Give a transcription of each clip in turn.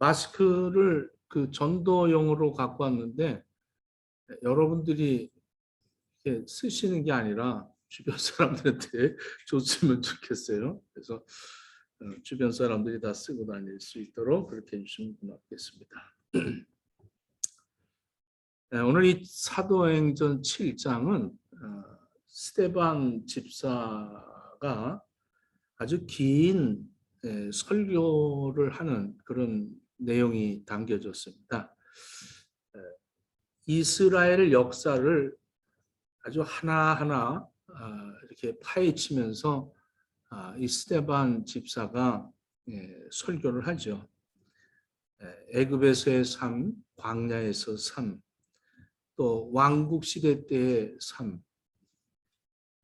마스크를 그 전도용으로 갖고 왔는데 여러분들이 이렇게 쓰시는 게 아니라 주변 사람들한테 줬으면 좋겠어요. 그래서 주변 사람들이 다 쓰고 다닐 수 있도록 그렇게 해주시면 고맙겠습니다. 오늘 이 사도행전 7장은 스데반 집사가 아주 긴 설교를 하는 그런 내용이 담겨졌습니다. 이스라엘 역사를 아주 하나하나 이렇게 파헤치면서 이 스데반 집사가 설교를 하죠. 애굽에서의 삶, 광야에서 삶, 또 왕국 시대 때의 삶,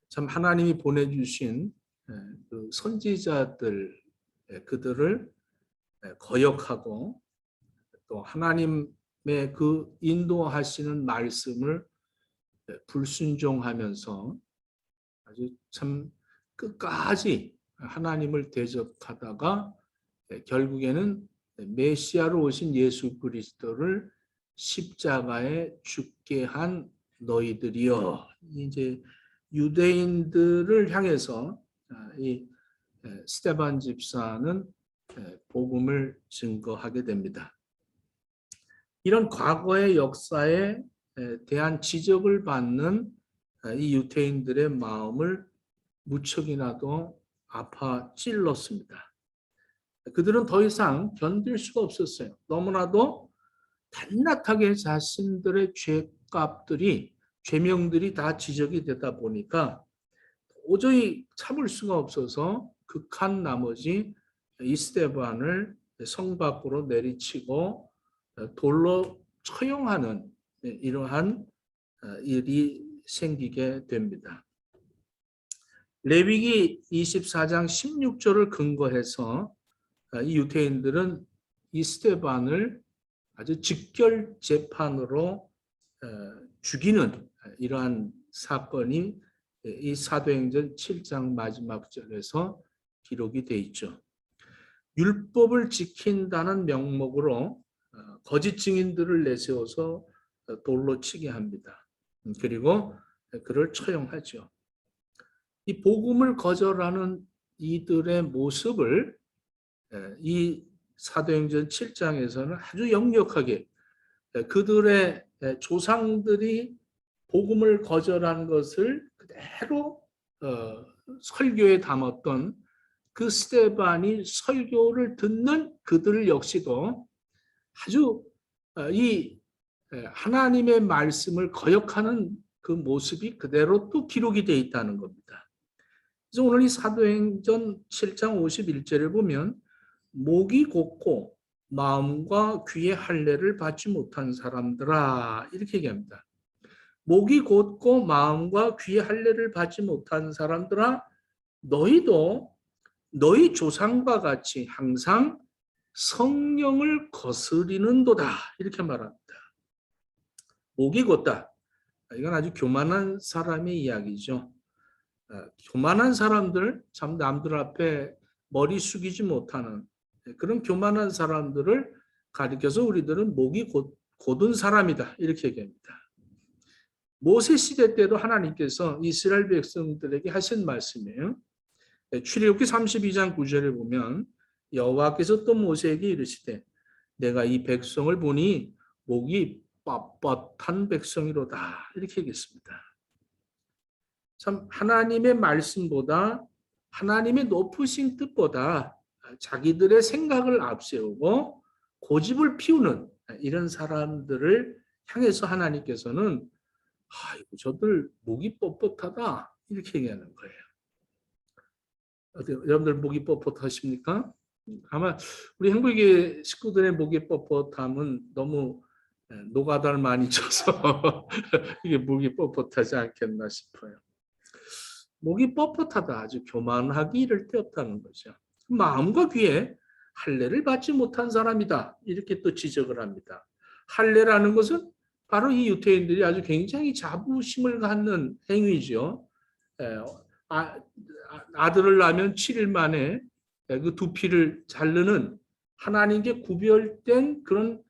참 하나님이 보내주신 그 선지자들, 그들을 거역하고 또 하나님의 그 인도하시는 말씀을 불순종하면서 아주 참 끝까지 하나님을 대적하다가 결국에는 메시아로 오신 예수 그리스도를 십자가에 죽게 한 너희들이여, 이제 유대인들을 향해서 이 스데반 집사는 복음을 증거하게 됩니다. 이런 과거의 역사에 대한 지적을 받는 이 유대인들의 마음을 무척이나도 아파 찔렀습니다. 그들은 더 이상 견딜 수가 없었어요. 너무나도 단락하게 자신들의 죄명들이 다 지적이 되다 보니까 도저히 참을 수가 없어서 극한 나머지 이 스데반을 성 밖으로 내리치고 돌로 처형하는 이러한 일이 생기게 됩니다. 레위기 24장 16절을 근거해서 이 유대인들은 이 스데반을 아주 직결 재판으로 죽이는 이러한 사건이 이 사도행전 7장 마지막 절에서 기록이 되어 있죠. 율법을 지킨다는 명목으로 거짓 증인들을 내세워서 돌로 치게 합니다. 그리고 그를 처형하죠. 이 복음을 거절하는 이들의 모습을 이 사도행전 7장에서는 아주 역력하게 그들의 조상들이 복음을 거절한 것을 그대로 설교에 담았던 그 스데반이 설교를 듣는 그들 역시도 아주 이 하나님의 말씀을 거역하는 그 모습이 그대로 또 기록이 되어 있다는 겁니다. 그래서 오늘 이 사도행전 7장 51절에 보면 목이 곧고 마음과 귀의 할례를 받지 못한 사람들아, 이렇게 얘기합니다. 목이 곧고 마음과 귀의 할례를 받지 못한 사람들아, 너희도 너희 조상과 같이 항상 성령을 거스리는도다, 이렇게 말합니다. 목이 곧다, 이건 아주 교만한 사람의 이야기죠. 교만한 사람들, 참 남들 앞에 머리 숙이지 못하는 그런 교만한 사람들을 가리켜서 우리들은 목이 곧은 사람이다, 이렇게 얘기합니다. 모세 시대 때도 하나님께서 이스라엘 백성들에게 하신 말씀이에요. 출애굽기 32장 9절에 보면 여호와께서 또 모세에게 이르시되 내가 이 백성을 보니 목이 뻣뻣한 백성이로다, 이렇게 얘기했습니다. 참 하나님의 말씀보다 하나님의 높으신 뜻보다 자기들의 생각을 앞세우고 고집을 피우는 이런 사람들을 향해서 하나님께서는 아이고 저들 목이 뻣뻣하다, 이렇게 얘기하는 거예요. 여러분들 목이 뻣뻣하십니까? 아마 우리 한국의 식구들의 목이 뻣뻣함은 너무 노가다를 많이 쳐서 이게 목이 뻣뻣하지 않겠나 싶어요. 목이 뻣뻣하다, 아주 교만하기 이를 데 없다는 거죠. 마음과 귀에 할례를 받지 못한 사람이다, 이렇게 또 지적을 합니다. 할례라는 것은 바로 이 유대인들이 아주 굉장히 자부심을 갖는 행위죠. 아들을 낳으면 7일 만에 그 두피를 자르는 하나님께 구별된 그런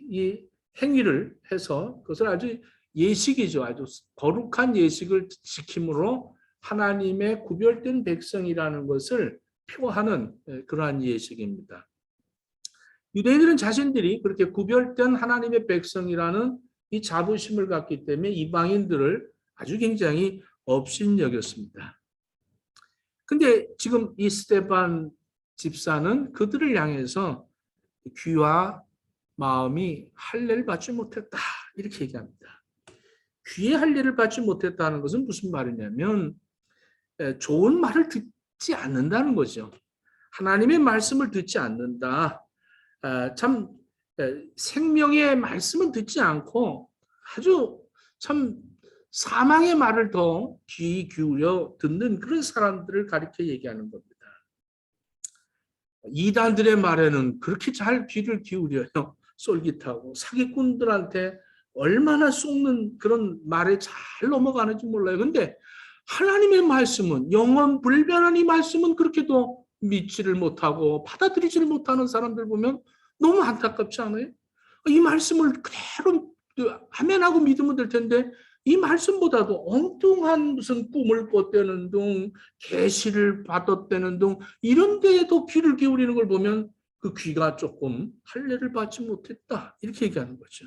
이 행위를 해서 그것을 아주 예식이죠. 아주 거룩한 예식을 지킴으로 하나님의 구별된 백성이라는 것을 표하는 그러한 예식입니다. 유대인들은 자신들이 그렇게 구별된 하나님의 백성이라는 이 자부심을 갖기 때문에 이방인들을 아주 굉장히 업신여겼습니다. 근데 지금 이 스데반 집사는 그들을 향해서 귀와 마음이 할례를 받지 못했다 이렇게 얘기합니다. 귀의 할례를 받지 못했다는 것은 무슨 말이냐면 좋은 말을 듣지 않는다는 거죠. 하나님의 말씀을 듣지 않는다. 참 생명의 말씀은 듣지 않고 아주 참 사망의 말을 더 귀 기울여 듣는 그런 사람들을 가리켜 얘기하는 겁니다. 이단들의 말에는 그렇게 잘 귀를 기울여요. 쫄깃하고 사기꾼들한테 얼마나 쏟는 그런 말에 잘 넘어가는지 몰라요. 근데 하나님의 말씀은 영원 불변한 이 말씀은 그렇게도 믿지를 못하고 받아들이지를 못하는 사람들 보면 너무 안타깝지 않아요? 이 말씀을 그대로 아멘하고 믿으면 될 텐데 이 말씀보다도 엉뚱한 무슨 꿈을 꿨다는 둥 계시를 받았다는 둥 이런 데에도 귀를 기울이는 걸 보면 그 귀가 조금 할례를 받지 못했다 이렇게 얘기하는 거죠.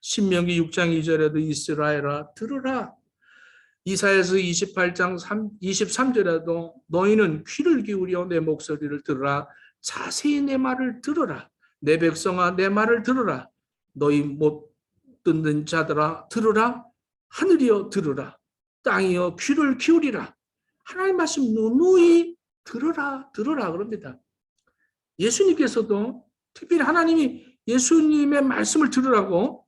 신명기 6장 2절에도 이스라엘아 들으라. 이사야서 28장 23절에도 너희는 귀를 기울여 내 목소리를 들으라. 자세히 내 말을 들으라. 내 백성아 내 말을 들으라. 너희 못 듣는 자들아 들으라. 하늘이여 들으라. 땅이여 귀를 기울이라. 하나님 말씀 누누이 들으라 그럽니다. 예수님께서도 특별히 하나님이 예수님의 말씀을 들으라고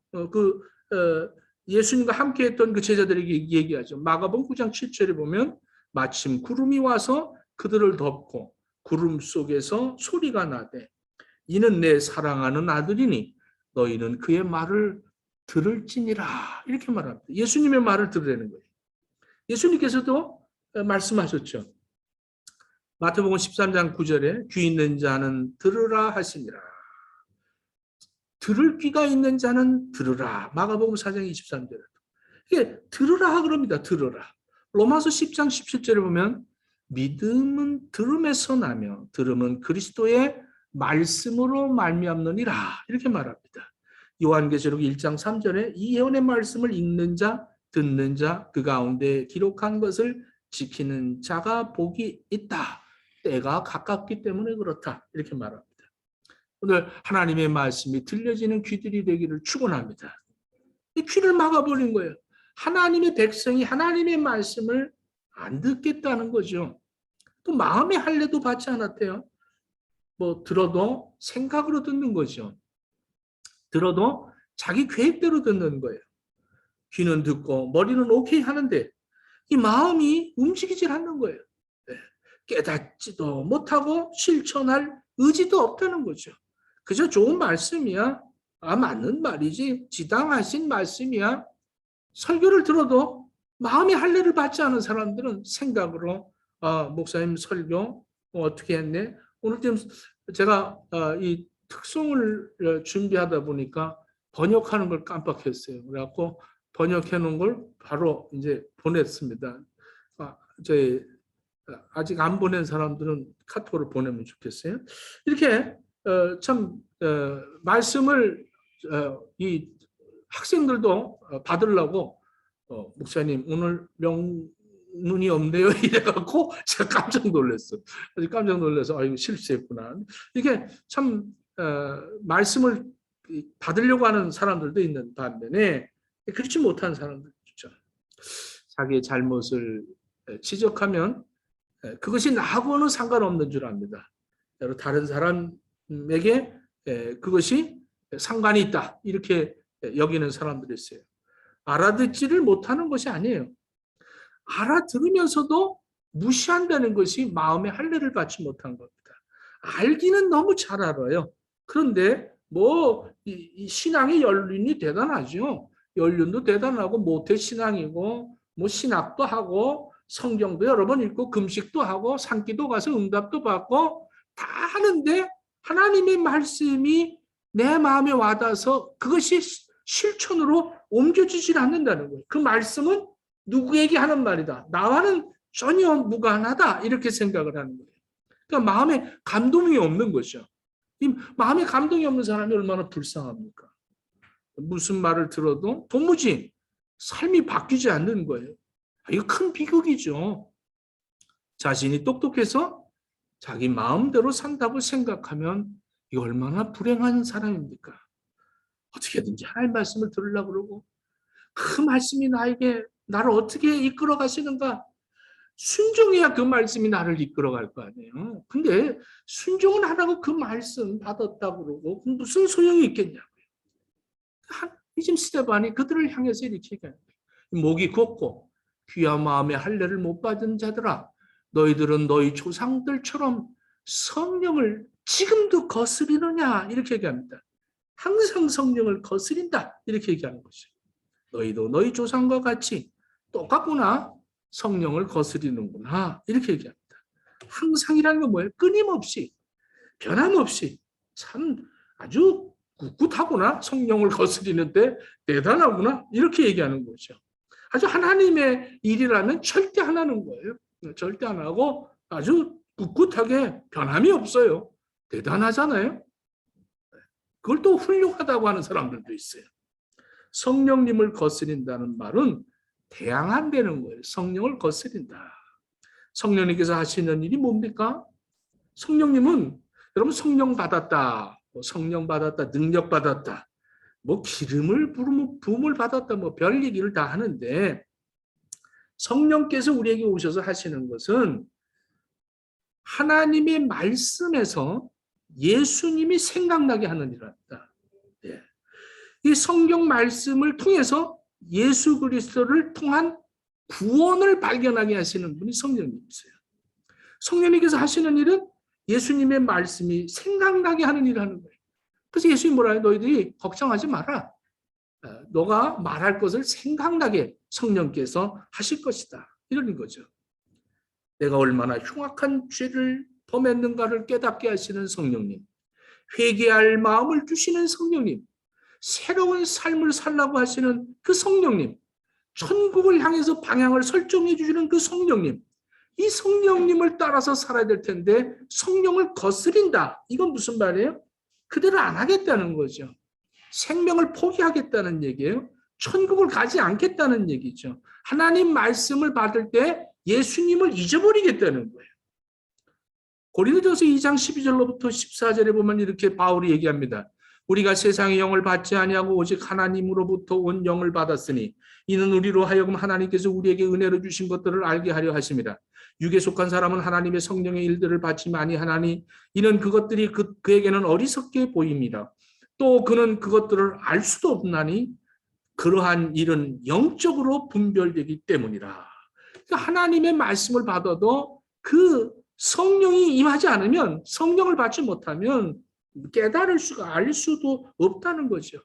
예수님과 함께했던 그 제자들에게 얘기하죠. 마가복음 9장 7절에 보면 마침 구름이 와서 그들을 덮고 구름 속에서 소리가 나되 이는 내 사랑하는 아들이니 너희는 그의 말을 들을지니라 이렇게 말합니다. 예수님의 말을 들으라는 거예요. 예수님께서도 말씀하셨죠. 마태복음 13장 9절에 귀 있는 자는 들으라 하시니라. 들을 귀가 있는 자는 들으라. 마가복음 4장 23절에 이게 들으라 그럽니다. 들으라. 로마서 10장 17절에 보면 믿음은 들음에서 나며 들음은 그리스도의 말씀으로 말미암느니라 이렇게 말합니다. 요한계시록 1장 3절에 이 예언의 말씀을 읽는 자, 듣는 자, 그 가운데 기록한 것을 지키는 자가 복이 있다. 때가 가깝기 때문에 그렇다. 이렇게 말합니다. 오늘 하나님의 말씀이 들려지는 귀들이 되기를 축원합니다. 이 귀를 막아버린 거예요. 하나님의 백성이 하나님의 말씀을 안 듣겠다는 거죠. 또 마음의 할례도 받지 않았대요. 뭐 들어도 생각으로 듣는 거죠. 들어도 자기 계획대로 듣는 거예요. 귀는 듣고 머리는 오케이 하는데 이 마음이 움직이질 않는 거예요. 깨닫지도 못하고 실천할 의지도 없다는 거죠. 그저 좋은 말씀이야. 맞는 말이지. 지당하신 말씀이야. 설교를 들어도 마음의 할례를 받지 않은 사람들은 생각으로 목사님 설교 어떻게 했네. 오늘 좀 제가 이 특송을 준비하다 보니까 번역하는 걸 깜빡했어요. 그래갖고 번역해 놓은 걸 바로 이제 보냈습니다. 저희 아직 안 보낸 사람들은 카톡으로 보내면 좋겠어요. 이렇게 참 말씀을 이 학생들도 받으려고 목사님 오늘 명문이 없네요 이래갖고 제가 깜짝 놀랐어. 아주 깜짝 놀라서 이거 실수했구나. 이게 참 말씀을 받으려고 하는 사람들도 있는 반면에 그렇지 못한 사람들 있죠. 자기의 잘못을 지적하면 그것이 나하고는 상관없는 줄 압니다. 다른 사람에게 그것이 상관이 있다 이렇게 여기는 사람들이 있어요. 알아듣지를 못하는 것이 아니에요. 알아들으면서도 무시한다는 것이 마음의 할례를 받지 못한 겁니다. 알기는 너무 잘 알아요. 그런데 이 신앙의 연륜이 대단하죠. 연륜도 대단하고 모태 신앙이고 뭐 신학도 하고 성경도 여러 번 읽고 금식도 하고 산기도 가서 응답도 받고 다 하는데 하나님의 말씀이 내 마음에 와닿아서 그것이 실천으로 옮겨지질 않는다는 거예요. 그 말씀은 누구에게 하는 말이다. 나와는 전혀 무관하다. 이렇게 생각을 하는 거예요. 그러니까 마음에 감동이 없는 거죠. 이 마음에 감동이 없는 사람이 얼마나 불쌍합니까? 무슨 말을 들어도 도무지 삶이 바뀌지 않는 거예요. 이거 큰 비극이죠. 자신이 똑똑해서 자기 마음대로 산다고 생각하면 이거 얼마나 불행한 사람입니까? 어떻게든지 하나님 말씀을 들으려고 그러고 그 말씀이 나를 어떻게 이끌어 가시는가? 순종해야 그 말씀이 나를 이끌어 갈 거 아니에요. 근데 순종을 하라고 그 말씀 받았다고 그러고 무슨 소용이 있겠냐고요. 지금 스데반이 그들을 향해서 이렇게 얘기합니다. 목이 곱고 귀한 마음에 할례를 못 받은 자들아, 너희들은 너희 조상들처럼 성령을 지금도 거스리느냐 이렇게 얘기합니다. 항상 성령을 거스린다 이렇게 얘기하는 거죠. 너희도 너희 조상과 같이 똑같구나. 성령을 거스리는구나 이렇게 얘기합니다. 항상이라는 건 뭐예요? 끊임없이 변함없이 참 아주 꿋꿋하구나. 성령을 거스리는데 대단하구나 이렇게 얘기하는 거죠. 아주 하나님의 일이라면 절대 안 하는 거예요. 절대 안 하고 아주 꿋꿋하게 변함이 없어요. 대단하잖아요. 그걸 또 훌륭하다고 하는 사람들도 있어요. 성령님을 거스린다는 말은 대항한다는 거예요. 성령을 거스린다. 성령님께서 하시는 일이 뭡니까? 성령님은 여러분 성령 받았다, 성령 받았다, 능력 받았다, 기름을 부음을 받았다, 별 얘기를 다 하는데 성령께서 우리에게 오셔서 하시는 것은 하나님의 말씀에서 예수님이 생각나게 하는 일입니다. 예. 이 성경 말씀을 통해서 예수 그리스도를 통한 구원을 발견하게 하시는 분이 성령님이세요. 성령님께서 하시는 일은 예수님의 말씀이 생각나게 하는 일을 하는 거예요. 그래서 예수님이 뭐라 해요? 너희들이 걱정하지 마라. 너가 말할 것을 생각나게 성령께서 하실 것이다. 이러는 거죠. 내가 얼마나 흉악한 죄를 범했는가를 깨닫게 하시는 성령님, 회개할 마음을 주시는 성령님, 새로운 삶을 살라고 하시는 그 성령님, 천국을 향해서 방향을 설정해 주시는 그 성령님, 이 성령님을 따라서 살아야 될 텐데 성령을 거스린다. 이건 무슨 말이에요? 그대로 안 하겠다는 거죠. 생명을 포기하겠다는 얘기예요. 천국을 가지 않겠다는 얘기죠. 하나님 말씀을 받을 때 예수님을 잊어버리겠다는 거예요. 고린도전서 2장 12절로부터 14절에 보면 이렇게 바울이 얘기합니다. 우리가 세상의 영을 받지 아니하고 오직 하나님으로부터 온 영을 받았으니 이는 우리로 하여금 하나님께서 우리에게 은혜로 주신 것들을 알게 하려 하심이라. 육에 속한 사람은 하나님의 성령의 일들을 받지 아니하나니 이는 그것들이 그에게는 어리석게 보입니다. 또 그는 그것들을 알 수도 없나니 그러한 일은 영적으로 분별되기 때문이라. 그러니까 하나님의 말씀을 받아도 그 성령이 임하지 않으면, 성령을 받지 못하면 깨달을 수가, 알 수도 없다는 거죠.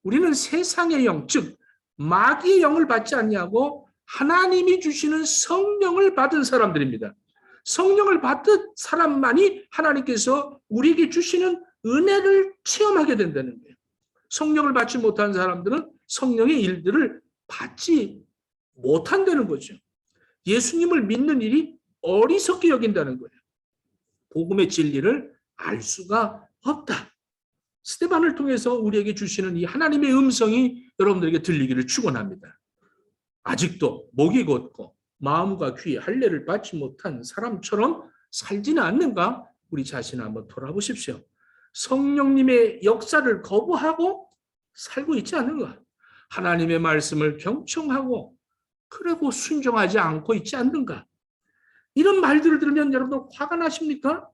우리는 세상의 영, 즉 마귀의 영을 받지 않냐고 하나님이 주시는 성령을 받은 사람들입니다. 성령을 받은 사람만이 하나님께서 우리에게 주시는 은혜를 체험하게 된다는 거예요. 성령을 받지 못한 사람들은 성령의 일들을 받지 못한다는 거죠. 예수님을 믿는 일이 어리석게 여긴다는 거예요. 복음의 진리를 알 수가 없다. 스데반을 통해서 우리에게 주시는 이 하나님의 음성이 여러분들에게 들리기를 축원합니다. 아직도 목이 곧고 마음과 귀에 할례를 받지 못한 사람처럼 살지는 않는가? 우리 자신을 한번 돌아보십시오. 성령님의 역사를 거부하고 살고 있지 않는가? 하나님의 말씀을 경청하고 그리고 순종하지 않고 있지 않는가? 이런 말들을 들으면 여러분 화가 나십니까?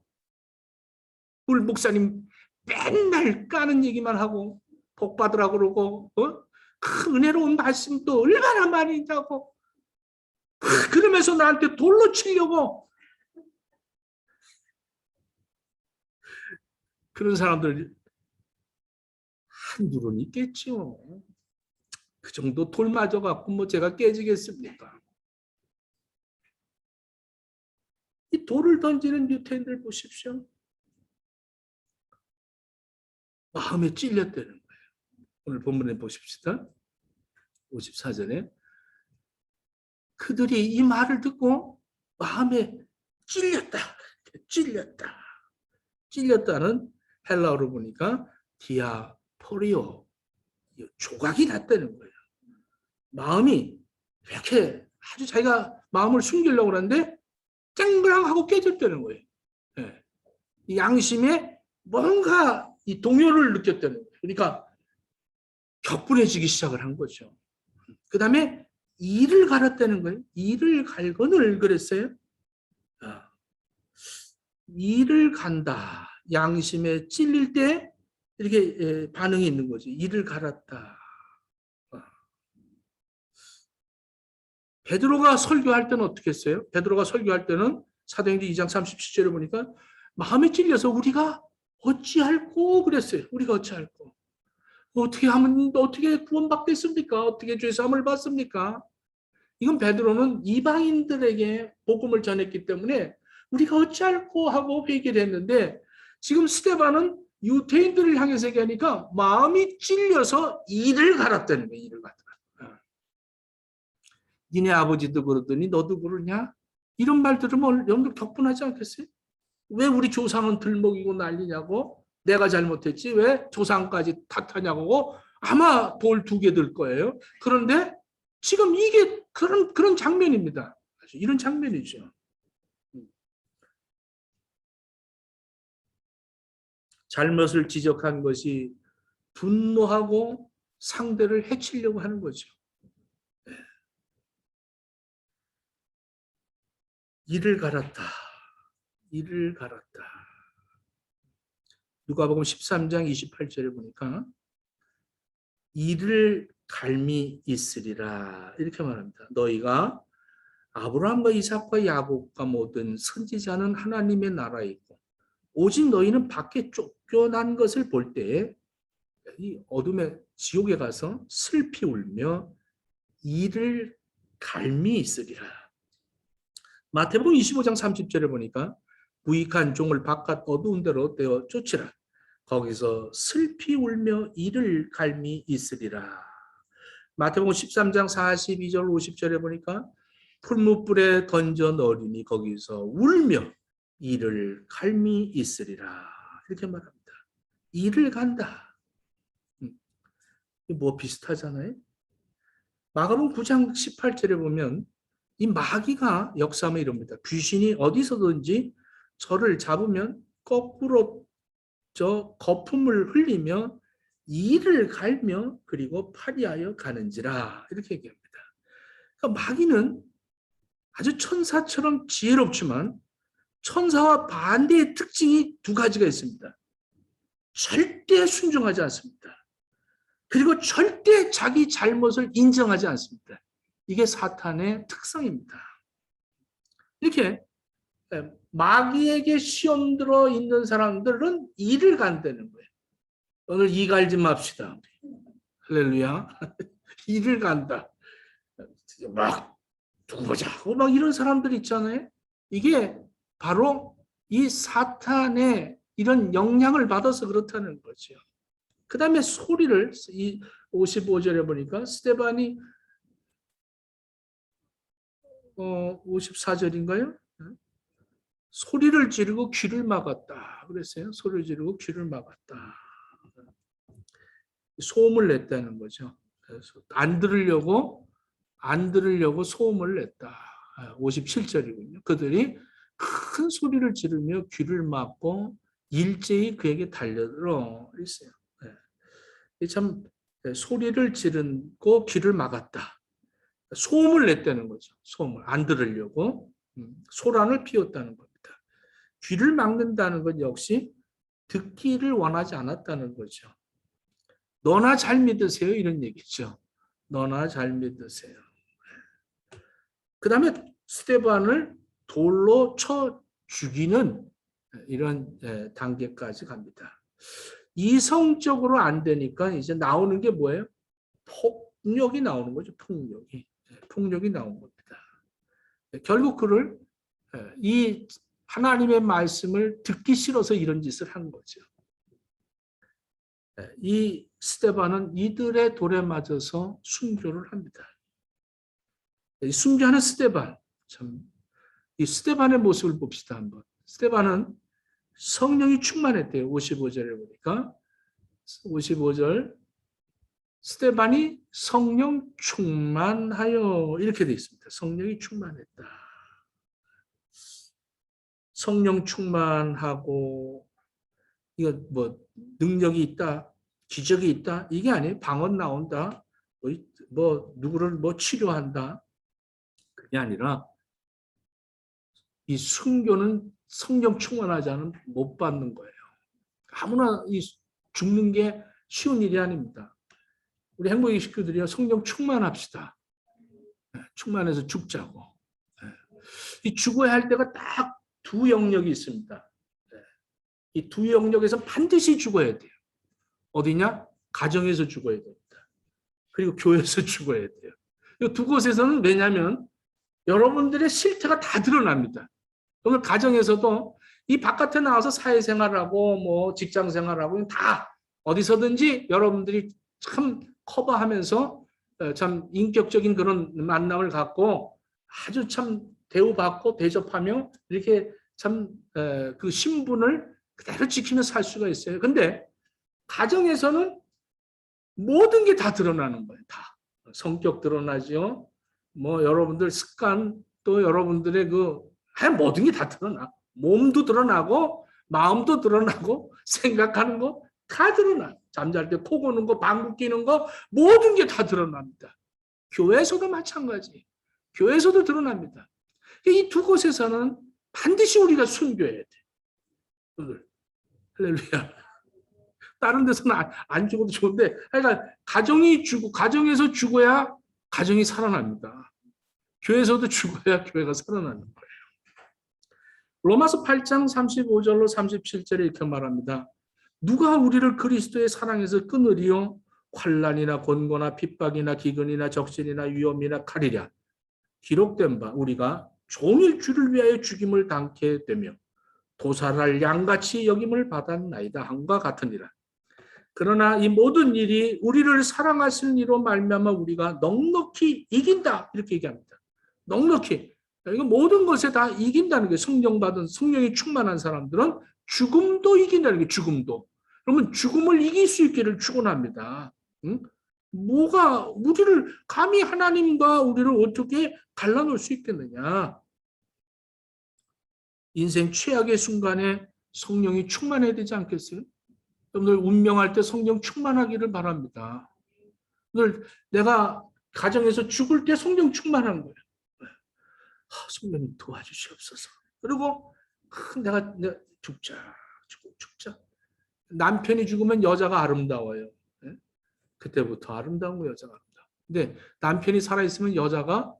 우리 목사님 맨날 까는 얘기만 하고 복 받으라고 그러고 그 은혜로운 말씀도 얼마나 많이 있다고 그러면서 나한테 돌로 치려고 그런 사람들 한둘은 있겠죠. 그 정도 돌 맞아갖고 제가 깨지겠습니까? 이 돌을 던지는 유태인들 보십시오. 마음에 찔렸다는 거예요. 오늘 본문에 보십시다. 54절에 그들이 이 말을 듣고 마음에 찔렸다. 찔렸다. 찔렸다는 헬라어로 보니까 디아포리오, 조각이 났다는 거예요. 마음이 이렇게 아주 자기가 마음을 숨기려고 하는데 쨍그랑하고 깨졌다는 거예요. 네. 이 양심에 뭔가 이 동요를 느꼈다는 거예요. 그러니까 격분해지기 시작을 한 거죠. 그 다음에 이를 갈았다는 거예요. 이를 갈거늘 그랬어요. 이를 간다. 양심에 찔릴 때 이렇게 반응이 있는 거죠. 이를 갈았다. 베드로가 설교할 때는 어떻게 했어요? 베드로가 설교할 때는 사도행전 2장 37절에 보니까 마음에 찔려서 우리가 어찌할꼬 그랬어요. 우리가 어찌할꼬. 어떻게 하면 어떻게 구원받겠습니까? 어떻게 죄사함을 받습니까? 이건 베드로는 이방인들에게 복음을 전했기 때문에 우리가 어찌할꼬 하고 회개를 했는데 지금 스데반은 유대인들을 향해서 얘기하니까 마음이 찔려서 이를 갈았다는 거예요. 이를 갈았다. 니네 아버지도 그러더니 너도 그러냐? 이런 말 들으면 여러분들 격분하지 않겠어요? 왜 우리 조상은 들먹이고 난리냐고? 내가 잘못했지? 왜 조상까지 탓하냐고? 아마 돌 2개 들 거예요. 그런데 지금 이게 그런 장면입니다. 이런 장면이죠. 잘못을 지적한 것이 분노하고 상대를 해치려고 하는 거죠. 이를 갈았다. 이를 갈았다. 누가복음 13장 28절에 보니까 이를 갈미 있으리라 이렇게 말합니다. 너희가 아브라함과 이삭과 야곱과 모든 선지자는 하나님의 나라에 있고 오직 너희는 밖에 쫓겨난 것을 볼 때 이 어둠의 지옥에 가서 슬피 울며 이를 갈미 있으리라. 마태복음 25장 30절에 보니까 부익한 종을 바깥 어두운 데로 떼어 쫓으라. 거기서 슬피 울며 이를 갈미 있으리라. 마태복음 13장 42절 50절에 보니까 풀무불에 던져 넣으리니 거기서 울며 이를 갈미 있으리라. 이렇게 말합니다. 이를 간다. 뭐 비슷하잖아요. 마가복음 9장 18절에 보면 이 마귀가 역사하면 이럽니다. 귀신이 어디서든지 저를 잡으면 거꾸로 저 거품을 흘리며 이를 갈며 그리고 파리하여 가는지라 이렇게 얘기합니다. 그러니까 마귀는 아주 천사처럼 지혜롭지만 천사와 반대의 특징이 2가지가 있습니다. 절대 순종하지 않습니다. 그리고 절대 자기 잘못을 인정하지 않습니다. 이게 사탄의 특성입니다. 이렇게 마귀에게 시험 들어 있는 사람들은 이를 간다는 거예요. 오늘 이 갈지 맙시다. 할렐루야. 이를 간다. 막 두고 보자 하고 막 이런 사람들 있잖아요. 이게 바로 이 사탄의 이런 영향을 받아서 그렇다는 거죠. 그 다음에 소리를 이 55절에 보니까 스데반이 54절인가요? 소리를 지르고 귀를 막았다. 그랬어요. 소리를 지르고 귀를 막았다. 소음을 냈다는 거죠. 그래서 안 들으려고 소음을 냈다. 57절이군요. 그들이 큰 소리를 지르며 귀를 막고 일제히 그에게 달려들어 있어요. 참 소리를 지르고 귀를 막았다. 소음을 냈다는 거죠. 소음을 안 들으려고 소란을 피웠다는 겁니다. 귀를 막는다는 것 역시 듣기를 원하지 않았다는 거죠. 너나 잘 믿으세요 이런 얘기죠. 너나 잘 믿으세요. 그 다음에 스데반을 돌로 쳐 죽이는 이런 단계까지 갑니다. 이성적으로 안 되니까 이제 나오는 게 뭐예요? 폭력이 나오는 거죠. 폭력이 나온 겁니다. 결국 그를 이 하나님의 말씀을 듣기 싫어서 이런 짓을 한 거죠. 이 스데반은 이들의 돌에 맞아서 순교를 합니다. 이 순교하는 스데반, 참, 이 스데반의 모습을 봅시다 한번. 스데반은 성령이 충만했대요. 55절에 보니까 55절 스데반이 성령 충만하여 이렇게 되어 있습니다. 성령이 충만했다. 성령 충만하고 이거 뭐 능력이 있다, 기적이 있다 이게 아니에요. 방언 나온다, 뭐 누구를 뭐 치료한다 그게 아니라 이 순교는 성령 충만하지 않으면 못 받는 거예요. 아무나 이 죽는 게 쉬운 일이 아닙니다. 우리 행복의 식구들이요 성령 충만합시다. 충만해서 죽자고. 이 죽어야 할 때가 딱 두 영역이 있습니다. 이 두 영역에서 반드시 죽어야 돼요. 어디냐? 가정에서 죽어야 됩니다. 그리고 교회에서 죽어야 돼요. 이 두 곳에서는 왜냐하면 여러분들의 실태가 다 드러납니다. 오늘 가정에서도 이 바깥에 나와서 사회생활하고 뭐 직장생활하고 다 어디서든지 여러분들이 참 커버하면서 참 인격적인 그런 만남을 갖고 아주 참 대우받고 대접하며 이렇게 참 그 신분을 그대로 지키며 살 수가 있어요. 근데 가정에서는 모든 게 다 드러나는 거예요. 다 성격 드러나죠. 뭐 여러분들 습관 또 여러분들의 모든 게 다 드러나. 몸도 드러나고 마음도 드러나고 생각하는 거 다 드러나. 잠잘 때 코 고는 거, 방귀 뀌는 거 모든 게 다 드러납니다. 교회에서도 마찬가지. 교회에서도 드러납니다. 이 두 곳에서는 반드시 우리가 순교해야 돼. 할렐루야. 다른 데서는 안 죽어도 좋은데, 그러니까 가정에서 죽어야 가정이 살아납니다. 교회에서도 죽어야 교회가 살아나는 거예요. 로마서 8장 35절로 37절에 이렇게 말합니다. 누가 우리를 그리스도의 사랑에서 끊으리요? 환난이나 곤고나 핍박이나 기근이나 적신이나 위험이나 칼이랴. 기록된 바 우리가 종일 주를 위하여 죽임을 당케 되며 도살할 양같이 여김을 받았나이다 함과 같으니라. 그러나 이 모든 일이 우리를 사랑하시는 이로 말미암아 우리가 넉넉히 이긴다 이렇게 얘기합니다. 넉넉히. 이거 모든 것에 다 이긴다는 게 성령이 충만한 사람들은 죽음도 이긴다는 게 죽음도. 그러면 죽음을 이길 수 있기를 축원합니다. 응? 뭐가 우리를 감히 하나님과 우리를 어떻게 갈라놓을 수 있겠느냐? 인생 최악의 순간에 성령이 충만해야 되지 않겠어요? 여러분들 운명할 때 성령 충만하기를 바랍니다. 오늘 내가 가정에서 죽을 때 성령 충만한 거예요. 성령님 도와주시옵소서. 그리고 내가 죽자. 남편이 죽으면 여자가 아름다워요. 그때부터 아름다운 거 여자가 아름다워. 근데 남편이 살아있으면 여자가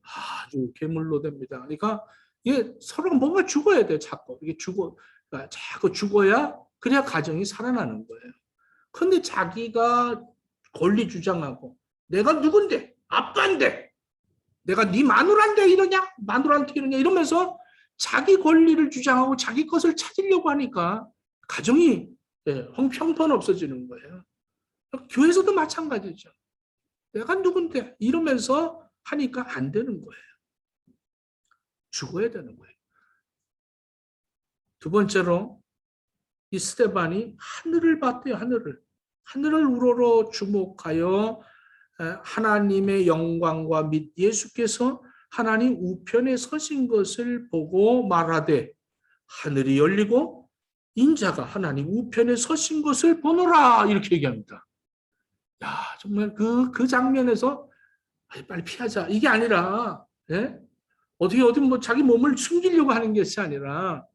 아주 괴물로 됩니다. 그러니까 이게 서로가 뭔가 죽어야 돼요. 자꾸 죽어야 그래야 가정이 살아나는 거예요. 근데 자기가 권리 주장하고 내가 누군데 아빠인데 내가 네 마누라인데 이러냐 마누라한테 이러냐 이러면서 자기 권리를 주장하고 자기 것을 찾으려고 하니까 가정이 형편없어지는 거예요. 교회에서도 마찬가지죠. 내가 누군데 이러면서 하니까 안 되는 거예요. 죽어야 되는 거예요. 두 번째로 이 스데반이 하늘을 봤대요. 하늘을 우러러 주목하여 하나님의 영광과 및 예수께서 하나님 우편에 서신 것을 보고 말하되 하늘이 열리고 인자가 하나님 우편에 서신 것을 보노라 이렇게 얘기합니다. 야 정말 그 장면에서 빨리 피하자 이게 아니라 어디 뭐 자기 몸을 숨기려고 하는 것이 아니라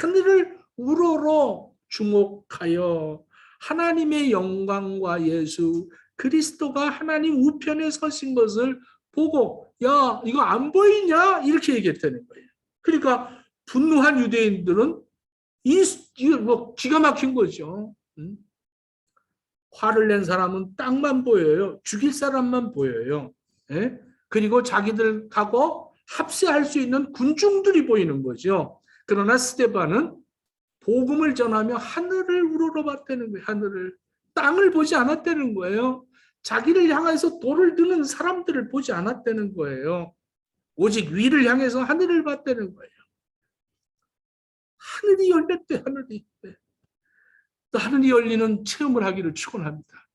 하늘을 우러러 주목하여 하나님의 영광과 예수 그리스도가 하나님 우편에 서신 것을 보고 야 이거 안 보이냐 이렇게 얘기했다는 거예요. 그러니까 분노한 유대인들은 뭐 기가 막힌 거죠. 화를 낸 사람은 땅만 보여요. 죽일 사람만 보여요. 그리고 자기들하고 합세할 수 있는 군중들이 보이는 거죠. 그러나 스데반은 복음을 전하며 하늘을 우러러봤다는 거예요. 하늘을. 땅을 보지 않았다는 거예요. 자기를 향해서 돌을 드는 사람들을 보지 않았다는 거예요. 오직 위를 향해서 하늘을 봤다는 거예요. 하늘이 열렸대, 하늘이. 하늘이 열리는 체험을 하기를 축원합니다.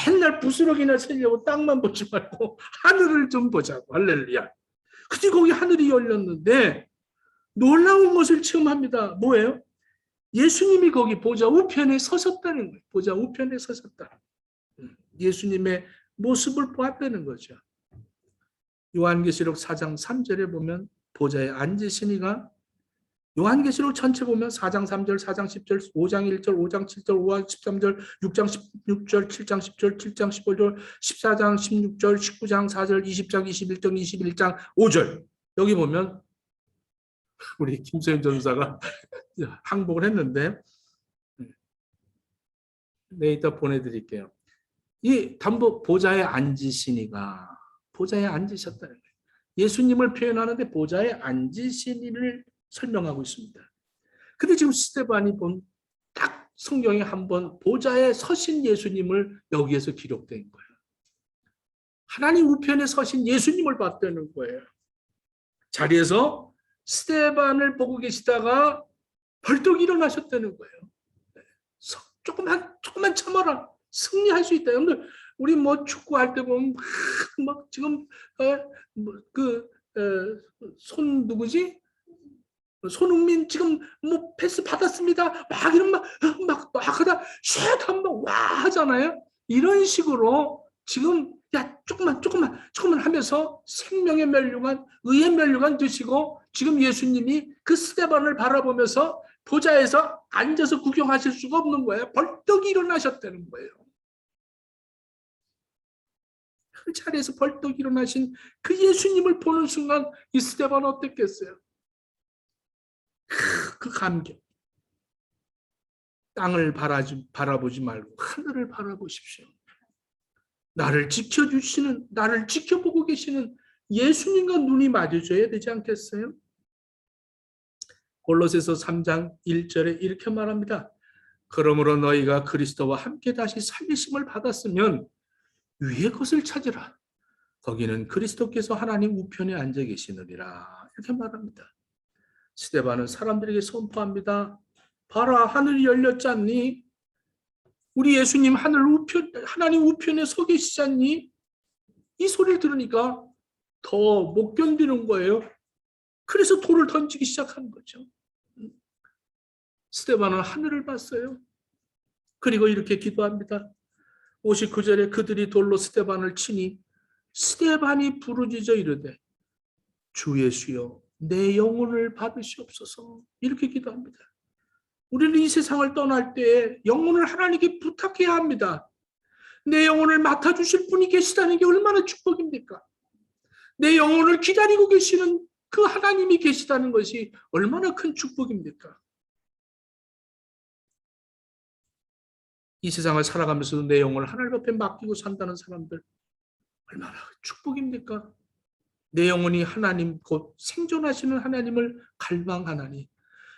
맨날 부스러기나 세려고 땅만 보지 말고 하늘을 좀 보자고. 할렐루야. 근데 거기 하늘이 열렸는데 놀라운 것을 체험합니다. 뭐예요? 예수님이 거기 보좌 우편에 서셨다는 거예요. 보좌 우편에 서셨다. 예수님의 모습을 보았다는 거죠. 요한계시록 4장 3절에 보면 보좌에 앉으시니가, 요한계시록 전체 보면 4장 3절, 4장 10절, 5장 1절, 5장 7절, 5장 13절, 6장 16절, 7장 10절, 7장 15절, 14장 16절, 19장 4절, 20장 21절, 21장 5절. 여기 보면 우리 김소영 전사가 항복을 했는데, 네, 이따 보내드릴게요. 이 담보 보좌에 앉으시니가, 보좌에 앉으셨다는 거예요. 예수님을 표현하는데 보좌에 앉으시니를 설명하고 있습니다. 근데 지금 스데반이 본 딱 성경에 한번 보좌에 서신 예수님을 여기에서 기록된 거예요. 하나님 우편에 서신 예수님을 봤다는 거예요. 자리에서 스데반을 보고 계시다가 벌떡 일어나셨다는 거예요. 조금만 참아라. 승리할 수 있다. 여러분들, 우리 뭐 축구할 때 보면 막 지금 손 누구지? 손흥민 지금 뭐 패스 받았습니다. 막 이런 막 하다 슛 한번 와 하잖아요. 이런 식으로 지금 야 조금만 하면서 생명의 멸류관, 의의 멸류관 드시고 지금 예수님이 그 스데반을 바라보면서 보좌에서 앉아서 구경하실 수가 없는 거예요. 벌떡 일어나셨다는 거예요. 그 자리에서 벌떡 일어나신 그 예수님을 보는 순간 이 스데반은 어땠겠어요? 그 감격. 땅을 바라보지 말고 하늘을 바라보십시오. 나를 지켜주시는, 나를 지켜보고 계시는 예수님과 눈이 마주쳐야 되지 않겠어요? 골로새서 3장 1절에 이렇게 말합니다. 그러므로 너희가 그리스도와 함께 다시 살리심을 받았으면 위의 것을 찾으라. 거기는 그리스도께서 하나님 우편에 앉아 계시느니라. 이렇게 말합니다. 스데반은 사람들에게 선포합니다. 봐라, 하늘이 열렸지 않니? 우리 예수님 하나님 우편에 서 계시지 않니? 이 소리를 들으니까 더 못 견디는 거예요. 그래서 돌을 던지기 시작한 거죠. 스데반은 하늘을 봤어요. 그리고 이렇게 기도합니다. 59절에 그들이 돌로 스데반을 치니 스데반이 부르짖어 이르되 주 예수여 내 영혼을 받으시옵소서. 이렇게 기도합니다. 우리는 이 세상을 떠날 때 영혼을 하나님께 부탁해야 합니다. 내 영혼을 맡아주실 분이 계시다는 게 얼마나 축복입니까? 내 영혼을 기다리고 계시는 그 하나님이 계시다는 것이 얼마나 큰 축복입니까? 이 세상을 살아가면서도 내 영혼을 하나님 앞에 맡기고 산다는 사람들 얼마나 축복입니까? 내 영혼이 하나님 곧 생존하시는 하나님을 갈망하나니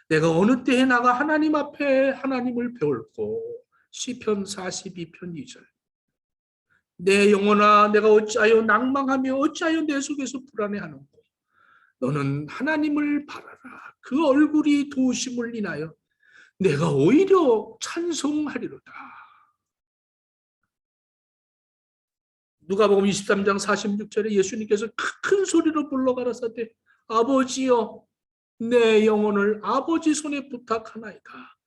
내가 어느 때에 나가 하나님 앞에 하나님을 배울고. 시편 42편 2절. 내 영혼아 내가 어찌하여 낭망하며 어찌하여 내 속에서 불안해하는고. 너는 하나님을 바라라. 그 얼굴이 도우심을 인하여 내가 오히려 찬송하리로다. 누가복음 23장 46절에 예수님께서 큰 소리로 불러 가라사대 아버지여 내 영혼을 아버지 손에 부탁하나이다.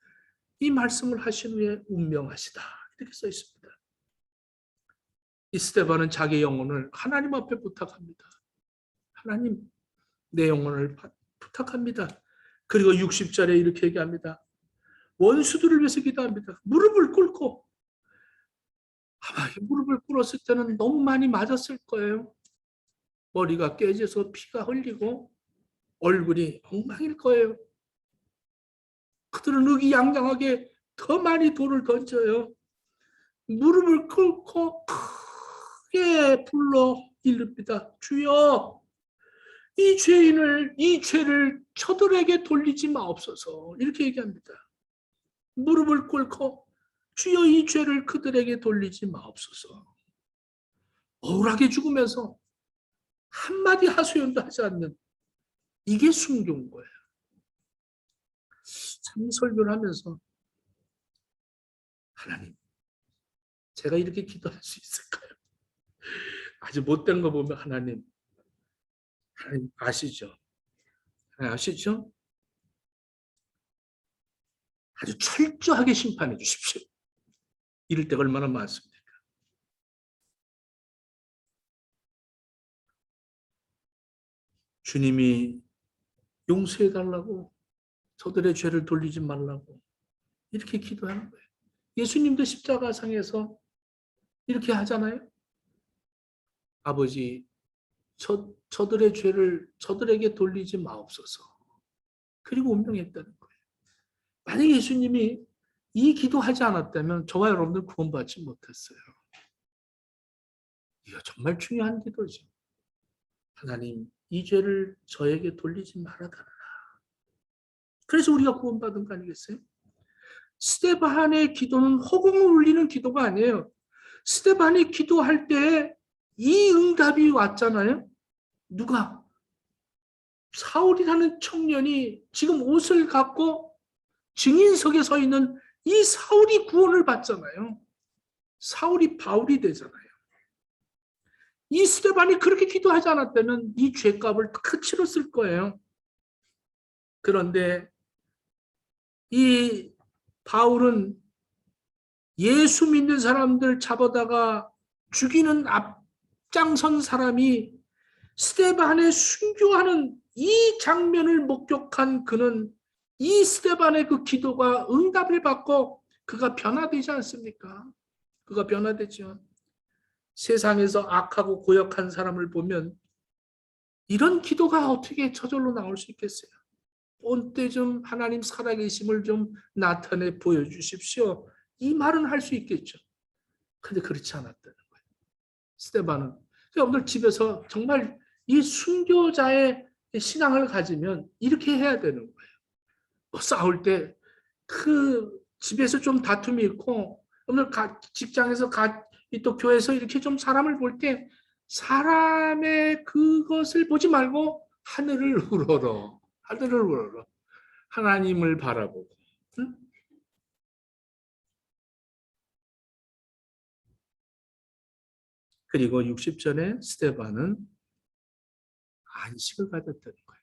이 말씀을 하신 후에 운명하시다. 이렇게 써 있습니다. 이 스데반은 자기 영혼을 하나님 앞에 부탁합니다. 하나님 내 영혼을 부탁합니다. 그리고 60절에 이렇게 얘기합니다. 원수들을 위해서 기도합니다. 무릎을 꿇고. 아마 무릎을 꿇었을 때는 너무 많이 맞았을 거예요. 머리가 깨져서 피가 흘리고 얼굴이 엉망일 거예요. 그들은 의기양양하게 더 많이 돌을 던져요. 무릎을 꿇고 크게 불러 이릅니다. 주여 이 죄를 저들에게 돌리지 마옵소서. 이렇게 얘기합니다. 무릎을 꿇고 주여 이 죄를 그들에게 돌리지 마옵소서. 억울하게 죽으면서 한마디 하소연도 하지 않는 이게 순교인 거예요. 참 설교를 하면서 하나님, 제가 이렇게 기도할 수 있을까요? 아주 못된 거 보면 하나님 아시죠? 아시죠? 아주 철저하게 심판해 주십시오. 이럴 때가 얼마나 많습니까? 주님이 용서해 달라고, 저들의 죄를 돌리지 말라고 이렇게 기도하는 거예요. 예수님도 십자가상에서 이렇게 하잖아요. 아버지, 저들의 죄를 저들에게 돌리지 마옵소서. 그리고 운명했다는 거예요. 만약 예수님이 이 기도하지 않았다면 저와 여러분들 구원받지 못했어요. 이거 정말 중요한 기도죠. 하나님, 이 죄를 저에게 돌리지 말아달라. 그래서 우리가 구원받은 거 아니겠어요? 스데반의 기도는 허공을 울리는 기도가 아니에요. 스데반이 기도할 때 이 응답이 왔잖아요. 누가? 사울이라는 청년이 지금 옷을 갖고 증인석에 서 있는 이 사울이 구원을 받잖아요. 사울이 바울이 되잖아요. 이 스데반이 그렇게 기도하지 않았다면 이 죄값을 다 치렀을 거예요. 그런데 이 바울은 예수 믿는 사람들 잡아다가 죽이는 앞장선 사람이 스데반의 순교하는 이 장면을 목격한 그는 이 스데반의 그 기도가 응답을 받고 그가 변화되지 않습니까? 그가 변화되죠. 세상에서 악하고 고역한 사람을 보면 이런 기도가 어떻게 저절로 나올 수 있겠어요? 본때 좀 하나님 살아계심을 좀 나타내 보여주십시오. 이 말은 할 수 있겠죠. 근데 그렇지 않았다는 거예요. 스데반은. 여러분들 집에서 정말 이 순교자의 신앙을 가지면 이렇게 해야 되는 거예요. 뭐 싸울 때 그 집에서 좀 다툼이 있고 오늘 직장에서 또 교회에서 이렇게 좀 사람을 볼 때 사람의 그것을 보지 말고 하늘을 우러러. 하늘을 우러러. 하나님을 바라보고. 응? 그리고 60전에 스데반은 안식을 가졌다는 거예요.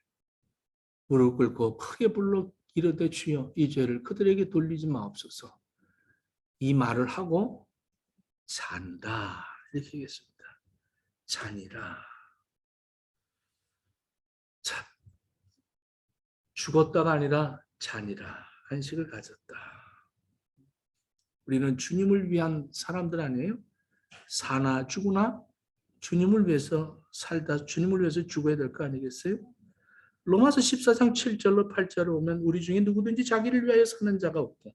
무릎 꿇고 크게 불러 이르되 주여 이 죄를 그들에게 돌리지 마옵소서. 이 말을 하고 잔다 이렇게 얘기했습니다. 잔이라. 참 죽었다가 아니라 잔이라 안식을 가졌다. 우리는 주님을 위한 사람들 아니에요? 사나 죽으나 주님을 위해서 살다 주님을 위해서 죽어야 될 거 아니겠어요? 로마서 14장 7절로 8절을 보면 우리 중에 누구든지 자기를 위하여 사는 자가 없고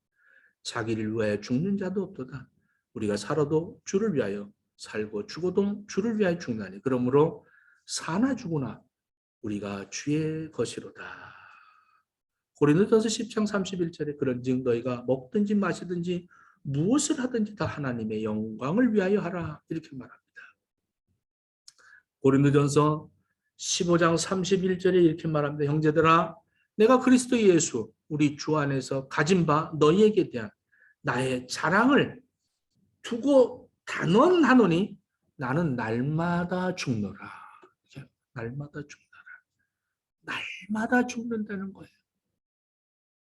자기를 위하여 죽는 자도 없도다. 우리가 살아도 주를 위하여 살고 죽어도 주를 위하여 죽나니 그러므로 사나 죽으나 우리가 주의 것이로다. 고린도전서 10장 31절에 그런즉 너희가 먹든지 마시든지 무엇을 하든지 다 하나님의 영광을 위하여 하라 이렇게 말합니다. 고린도전서 15장 31절에 이렇게 말합니다. 형제들아 내가 그리스도 예수 우리 주 안에서 가진 바 너희에게 대한 나의 자랑을 두고 단언하노니 나는 날마다 죽노라. 날마다 죽노라. 날마다 죽는다는 거예요.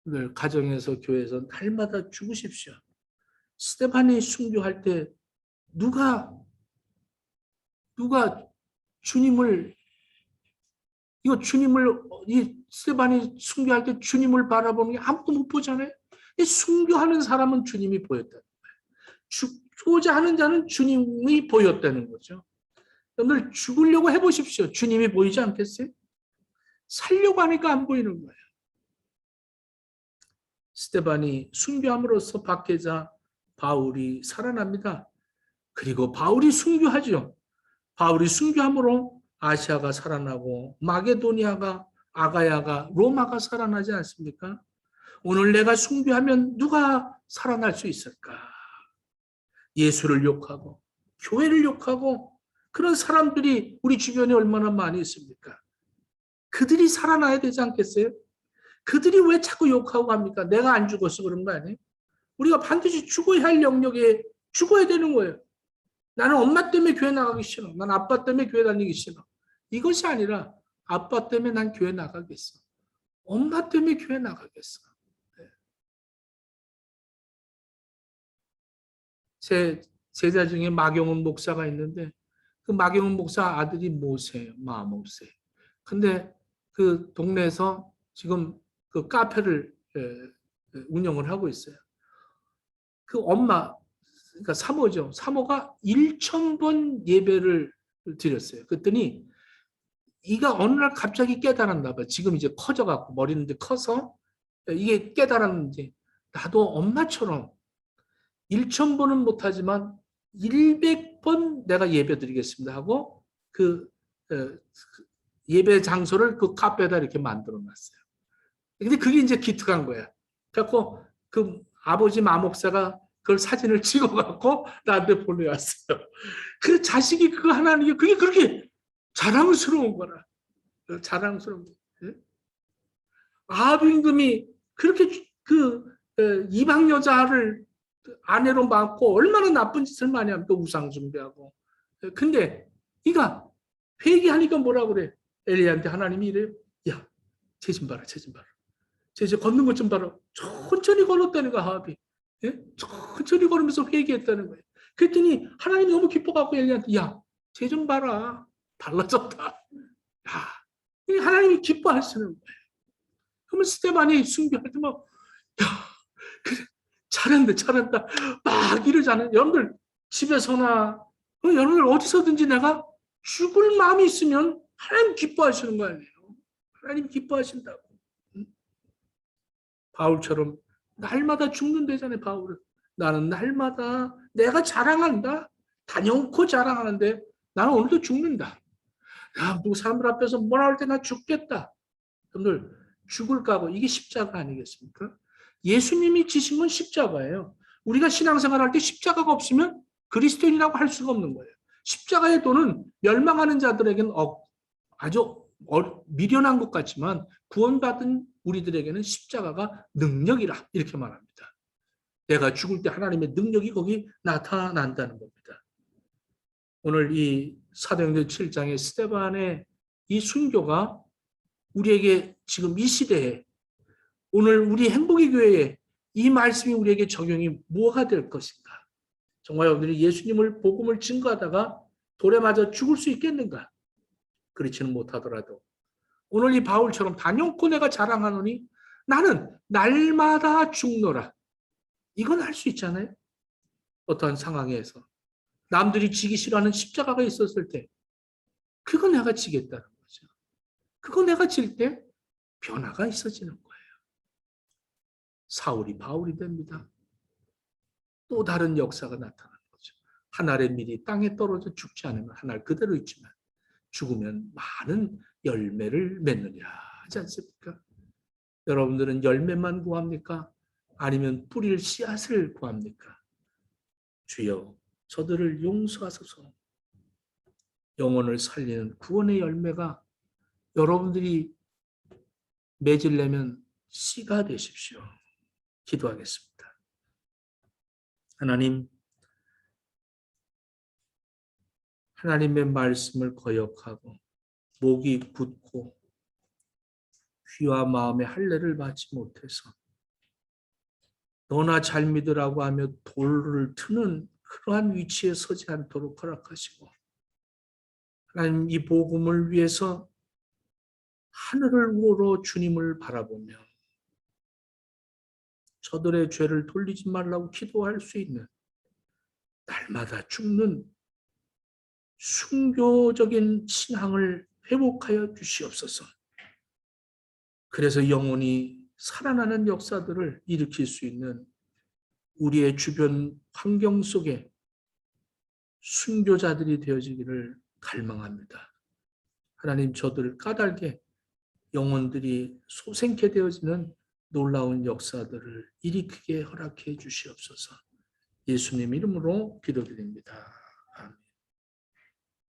오늘 가정에서 교회에서 날마다 죽으십시오. 스데반이 순교할 때 누가 주님을 이 스데반이 순교할 때 주님을 바라보는 게 아무도 못 보잖아요. 이 순교하는 사람은 주님이 보였다는 거예요. 죽고자 하는 자는 주님이 보였다는 거죠. 오늘 죽으려고 해보십시오. 주님이 보이지 않겠어요? 살려고 하니까 안 보이는 거예요. 스데반이 순교함으로써 박해자 바울이 살아납니다. 그리고 바울이 순교하죠. 바울이 순교함으로 아시아가 살아나고 마게도니아가 아가야가 로마가 살아나지 않습니까? 오늘 내가 순교하면 누가 살아날 수 있을까? 예수를 욕하고 교회를 욕하고 그런 사람들이 우리 주변에 얼마나 많이 있습니까? 그들이 살아나야 되지 않겠어요? 그들이 왜 자꾸 욕하고 합니까? 내가 안 죽어서 그런 거 아니에요? 우리가 반드시 죽어야 할 영역에 죽어야 되는 거예요. 나는 엄마 때문에 교회 나가기 싫어. 난 아빠 때문에 교회 다니기 싫어. 이것이 아니라 아빠 때문에 난 교회 나가겠어. 엄마 때문에 교회 나가겠어. 제 제자 중에 마경훈 목사가 있는데 그 마경훈 목사 아들이 모세예요. 마모세. 근데 그 동네에서 지금 그 카페를 운영을 하고 있어요. 그 엄마, 그러니까 사모죠. 사모가 1,000번 예배를 드렸어요. 그랬더니 이가 어느 날 갑자기 깨달았나 봐요. 지금 이제 커져갖고 머리는 이제 커서 이게 깨달았는지 나도 엄마처럼 1,000번은 못하지만 100번 내가 예배 드리겠습니다 하고 그 예배 장소를 그 카페에다 이렇게 만들어 놨어요. 근데 그게 이제 기특한 거야. 그래갖고 그 아버지 마목사가 그걸 사진을 찍어갖고 나한테 보내왔어요. 그 자식이 그거 하나는 게 그게 그렇게 자랑스러운 거라. 자랑스러운 거. 아합 임금이 그렇게 그 이방 여자를 아내로 맡고 얼마나 나쁜 짓을 많이 합니까? 우상 숭배하고. 근데 이가 회개하니까 뭐라 그래? 엘리야한테 하나님이 이래요. 야, 쟤 좀 봐라, 쟤 좀 봐라. 쟤 걷는 것 좀 봐라. 천천히 걸었다는 거 아합이. 예? 천천히 걸으면서 회개했다는 거예요. 그랬더니 하나님이 너무 기뻐갖고 엘리야한테 야, 쟤 좀 봐라. 달라졌다. 야, 하나님이 기뻐하시는 거예요. 그러면 스테반이 순교할 때 막, 야, 그래, 잘한다, 잘한다. 막 이러잖아요. 여러분들 집에서나 여러분들 어디서든지 내가 죽을 마음이 있으면 하나님 기뻐하시는 거 아니에요. 하나님 기뻐하신다고. 바울처럼 날마다 죽는다잖아요. 바울은. 나는 날마다 내가 자랑한다. 단연코 자랑하는데 나는 오늘도 죽는다. 야, 누구 사람들 앞에서 뭐라 할 때 나 죽겠다. 여러분들 죽을 각오 이게 십자가 아니겠습니까? 예수님이 지신 건 십자가예요. 우리가 신앙생활 할 때 십자가가 없으면 그리스도인이라고 할 수가 없는 거예요. 십자가의 도는 멸망하는 자들에게는 아주 미련한 것 같지만 구원받은 우리들에게는 십자가가 능력이라 이렇게 말합니다. 내가 죽을 때 하나님의 능력이 거기 나타난다는 겁니다. 오늘 이 사도행전 7장의 스데반의 이 순교가 우리에게 지금 이 시대에 오늘 우리 행복의 교회에 이 말씀이 우리에게 적용이 뭐가 될 것인가? 정말 여러분들이 예수님을 복음을 증거하다가 돌에 맞아 죽을 수 있겠는가? 그렇지는 못하더라도 오늘 이 바울처럼 단연코 내가 자랑하노니 나는 날마다 죽노라. 이건 할 수 있잖아요. 어떠한 상황에서 남들이 지기 싫어하는 십자가가 있었을 때 그거 내가 지겠다는 거죠. 그거 내가 질 때 변화가 있어지는 거예요. 사울이 바울이 됩니다. 또 다른 역사가 나타나는 거죠. 한 알의 밀이 땅에 떨어져 죽지 않으면 한 알 그대로 있지만 죽으면 많은 열매를 맺느니라 하지 않습니까? 여러분들은 열매만 구합니까? 아니면 뿌릴 씨앗을 구합니까? 주여 저들을 용서하소서. 영혼을 살리는 구원의 열매가 여러분들이 맺으려면 씨가 되십시오. 기도하겠습니다. 하나님, 하나님의 말씀을 거역하고 목이 굳고 귀와 마음의 할례를 받지 못해서 너나 잘 믿으라고 하며 돌을 트는 그러한 위치에 서지 않도록 허락하시고 하나님 이 복음을 위해서 하늘을 우러러 주님을 바라보며 저들의 죄를 돌리지 말라고 기도할 수 있는 날마다 죽는 순교적인 신앙을 회복하여 주시옵소서. 그래서 영혼이 살아나는 역사들을 일으킬 수 있는 우리의 주변 환경 속에 순교자들이 되어지기를 갈망합니다. 하나님 저들을 까닭에 영혼들이 소생케 되어지는 놀라운 역사들을 일으키게 허락해 주시옵소서. 예수님 이름으로 기도드립니다.